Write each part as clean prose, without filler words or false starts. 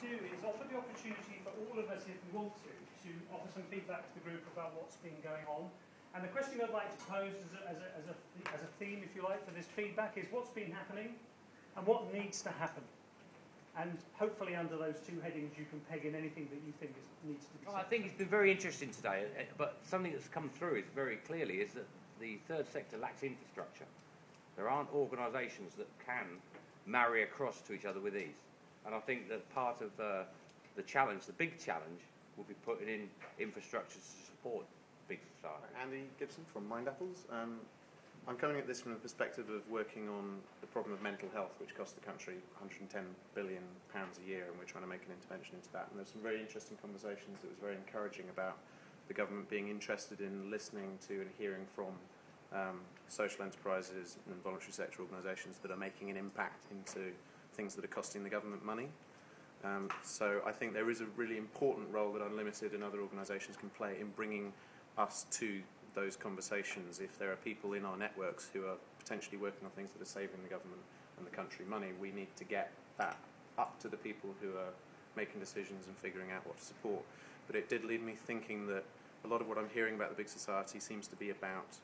do is offer the opportunity for all of us, if we want to offer some feedback to the group about what's been going on. And the question I'd like to pose as a theme, if you like, for this feedback is what's been happening and what needs to happen. And hopefully under those two headings you can peg in anything that you think needs to be said. I think it's been very interesting today, but something that's come through is very clearly is that the third sector lacks infrastructure. There aren't organisations that can marry across to each other with ease. And I think that part of the challenge, the big challenge, will be putting in infrastructure to support big society. Andy Gibson from Mind Apples. I'm coming at this from the perspective of working on the problem of mental health, which costs the country £110 billion a year, and we're trying to make an intervention into that. And there's some very interesting conversations that was very encouraging about the government being interested in listening to and hearing from social enterprises and voluntary sector organisations that are making an impact into things that are costing the government money. So I think there is a really important role that Unlimited and other organisations can play in bringing us to those conversations. If there are people in our networks who are potentially working on things that are saving the government and the country money, we need to get that up to the people who are making decisions and figuring out what to support. But it did leave me thinking that a lot of what I'm hearing about the big society seems to be about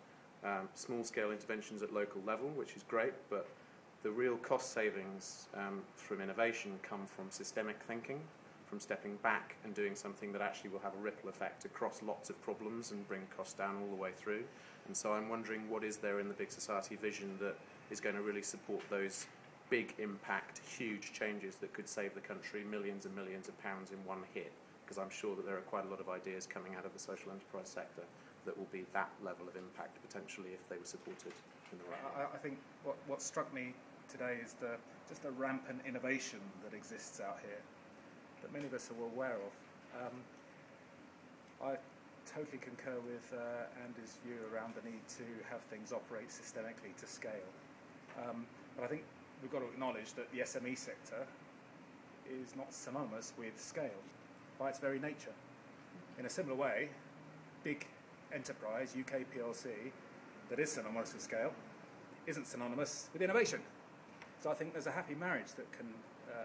small-scale interventions at local level, which is great, but the real cost savings from innovation come from systemic thinking, from stepping back and doing something that actually will have a ripple effect across lots of problems and bring costs down all the way through. And so I'm wondering what is there in the big society vision that is going to really support those big impact, huge changes that could save the country millions and millions of pounds in one hit, because I'm sure that there are quite a lot of ideas coming out of the social enterprise sector that will be that level of impact potentially if they were supported in the right way. I think what struck me today is just the rampant innovation that exists out here that many of us are aware of. I totally concur with Andy's view around the need to have things operate systemically to scale. But I think we've got to acknowledge that the SME sector is not synonymous with scale by its very nature. In a similar way, big enterprise, UK PLC, that is synonymous with scale, isn't synonymous with innovation. So I think there's a happy marriage that can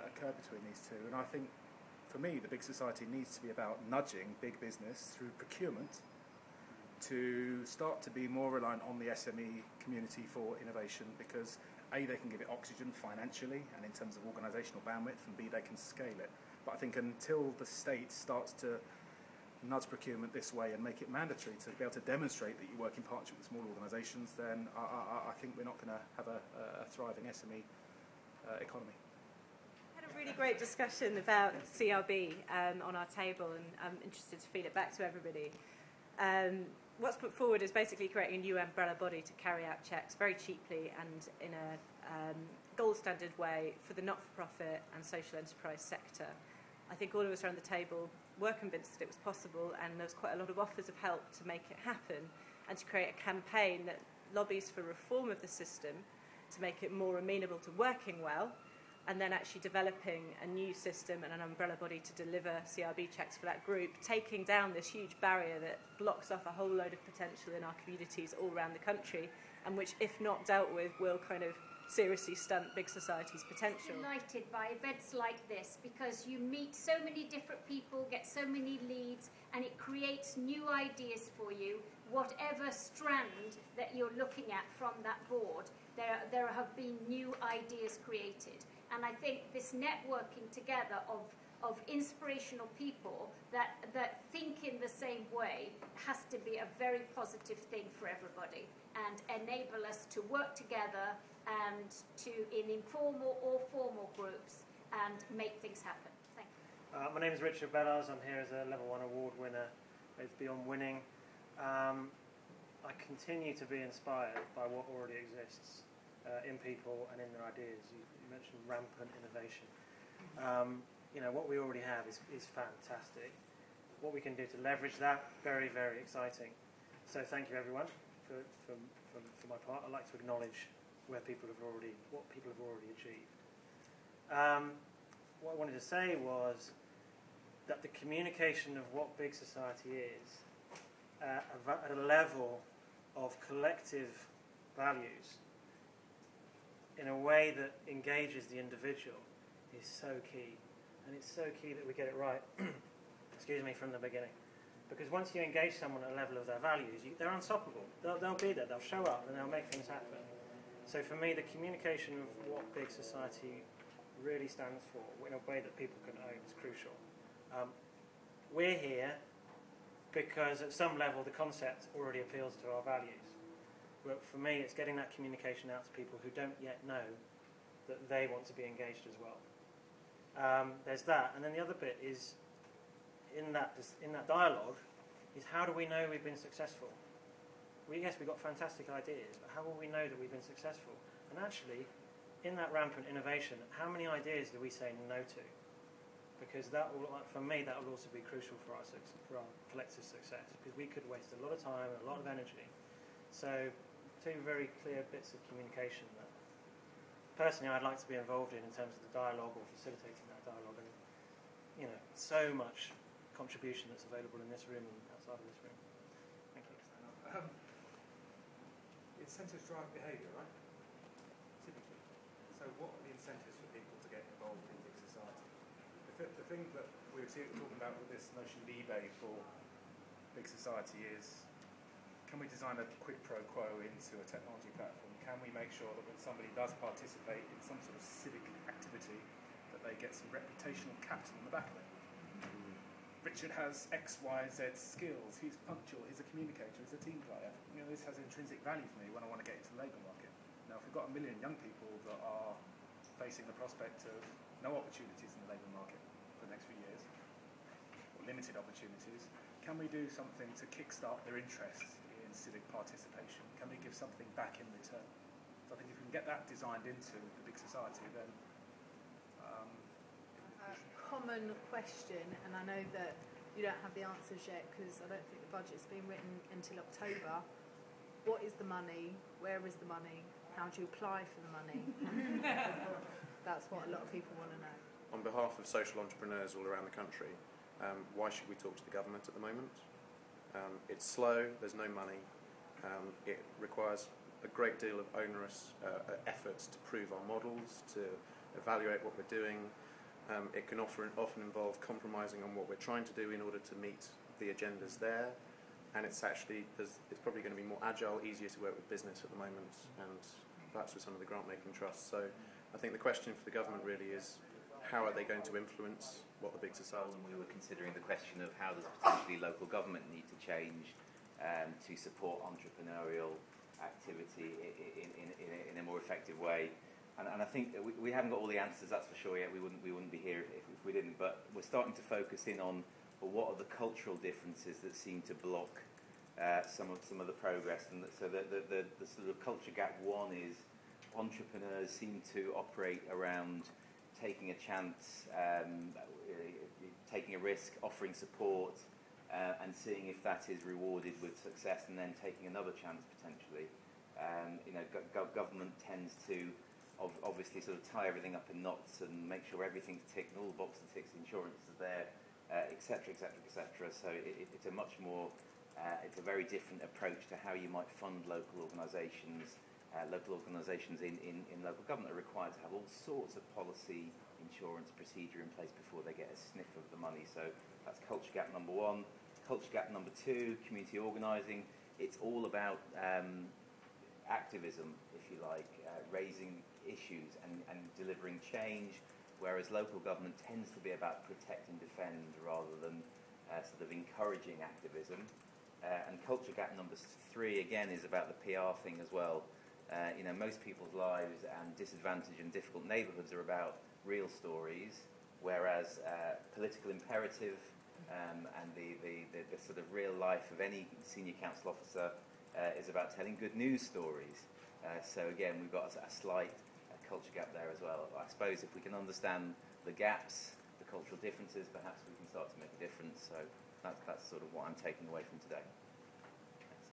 occur between these two. And I think, for me, the big society needs to be about nudging big business through procurement to start to be more reliant on the SME community for innovation, because A, they can give it oxygen financially and in terms of organisational bandwidth, and B, they can scale it. But I think until the state starts to nudge procurement this way and make it mandatory to be able to demonstrate that you work in partnership with small organisations, then I think we're not going to have a thriving SME economy. We had a really great discussion about CRB on our table, and I'm interested to feed it back to everybody. What's put forward is basically creating a new umbrella body to carry out checks very cheaply and in a gold standard way for the not-for-profit and social enterprise sector. I think all of us around the table were convinced that it was possible, and there was quite a lot of offers of help to make it happen and to create a campaign that lobbies for reform of the system to make it more amenable to working well, and then actually developing a new system and an umbrella body to deliver CRB checks for that group, taking down this huge barrier that blocks off a whole load of potential in our communities all around the country, and which, if not dealt with, will kind of seriously stunt big society's potential. I'm delighted by events like this, because you meet so many different people, get so many leads, and it creates new ideas for you, whatever strand that you're looking at from that board. There have been new ideas created. And I think this networking together of inspirational people that think in the same way has to be a very positive thing for everybody, and enable us to work together and in informal or formal groups and make things happen. Thank you. My name is Richard Bellars. I'm here as a Level 1 award winner with Beyond Winning. I continue to be inspired by what already exists in people and in their ideas. You mentioned rampant innovation. You know, what we already have is fantastic. What we can do to leverage that, very, very exciting. So thank you everyone for my part. I'd like to acknowledge what people have already achieved. What I wanted to say was that the communication of what big society is at a level of collective values in a way that engages the individual is so key. and it's so key that we get it right, excuse me, from the beginning. Because once you engage someone at a level of their values, they're unstoppable. They'll be there, they'll show up, and they'll make things happen. So for me, the communication of what big society really stands for in a way that people can own is crucial. We're here because at some level the concept already appeals to our values. But for me, it's getting that communication out to people who don't yet know that they want to be engaged as well. There's that, and then the other bit is in that dialogue is how do we know we've been successful? Yes, we've got fantastic ideas, but how will we know that we've been successful? And actually, in that rampant innovation, how many ideas do we say no to? Because that will, for me, that will also be crucial for our collective success, because we could waste a lot of time and a lot of energy. So, two very clear bits of communication that personally I'd like to be involved in terms of the dialogue or facilitating that dialogue, and so much contribution that's available in this room and outside of this room. Thank you. Incentives drive behaviour, right? Typically. So what are the incentives for people to get involved in big society? The thing that we're talking about with this notion of eBay for big society is, can we design a quid pro quo into a technology platform? Can we make sure that when somebody does participate in some sort of civic activity, that they get some reputational capital on the back of it? Richard has X, Y, Z skills. He's punctual. He's a communicator. He's a team player. This has intrinsic value for me when I want to get into the labour market. Now, if we've got 1 million young people that are facing the prospect of no opportunities in the labour market for the next few years, or limited opportunities, can we do something to kickstart their interest in civic participation? Can we give something back in return? So I think if we can get that designed into the big society, then common question, and I know that you don't have the answers yet because I don't think the budget's been written until October. What is the money? Where is the money? How do you apply for the money? That's what a lot of people want to know. On behalf of social entrepreneurs all around the country, why should we talk to the government at the moment? It's slow, there's no money. It requires a great deal of onerous efforts to prove our models, to evaluate what we're doing. It can often involve compromising on what we're trying to do in order to meet the agendas there, and it's probably going to be more agile, easier to work with business at the moment, and perhaps with some of the grant-making trusts. So I think the question for the government really is, how are they going to influence what the big society? We were considering the question of how does potentially local government need to change to support entrepreneurial activity in a more effective way. And I think that we haven't got all the answers, that's for sure, yet. We wouldn't be here if we didn't. But we're starting to focus in on what are the cultural differences that seem to block some of the progress. And so the sort of culture gap one is entrepreneurs seem to operate around taking a chance, taking a risk, offering support, and seeing if that is rewarded with success, and then taking another chance potentially. Government tends to obviously sort of tie everything up in knots and make sure everything's ticked, and all the boxes ticks, insurance is there, etc., etc., etc. So it's a much more, it's a very different approach to how you might fund local organisations. Local organisations in local government are required to have all sorts of policy, insurance, procedure in place before they get a sniff of the money. So that's culture gap number one. Culture gap number two, community organising. It's all about activism, if you like, raising issues and delivering change, whereas local government tends to be about protect and defend rather than sort of encouraging activism. And culture gap number three, again, is about the PR thing as well. Most people's lives and disadvantaged and difficult neighbourhoods are about real stories, whereas political imperative and the sort of real life of any senior council officer is about telling good news stories. So again, we've got a slight culture gap there as well. I suppose if we can understand the gaps, the cultural differences, perhaps we can start to make a difference. So that's sort of what I'm taking away from today.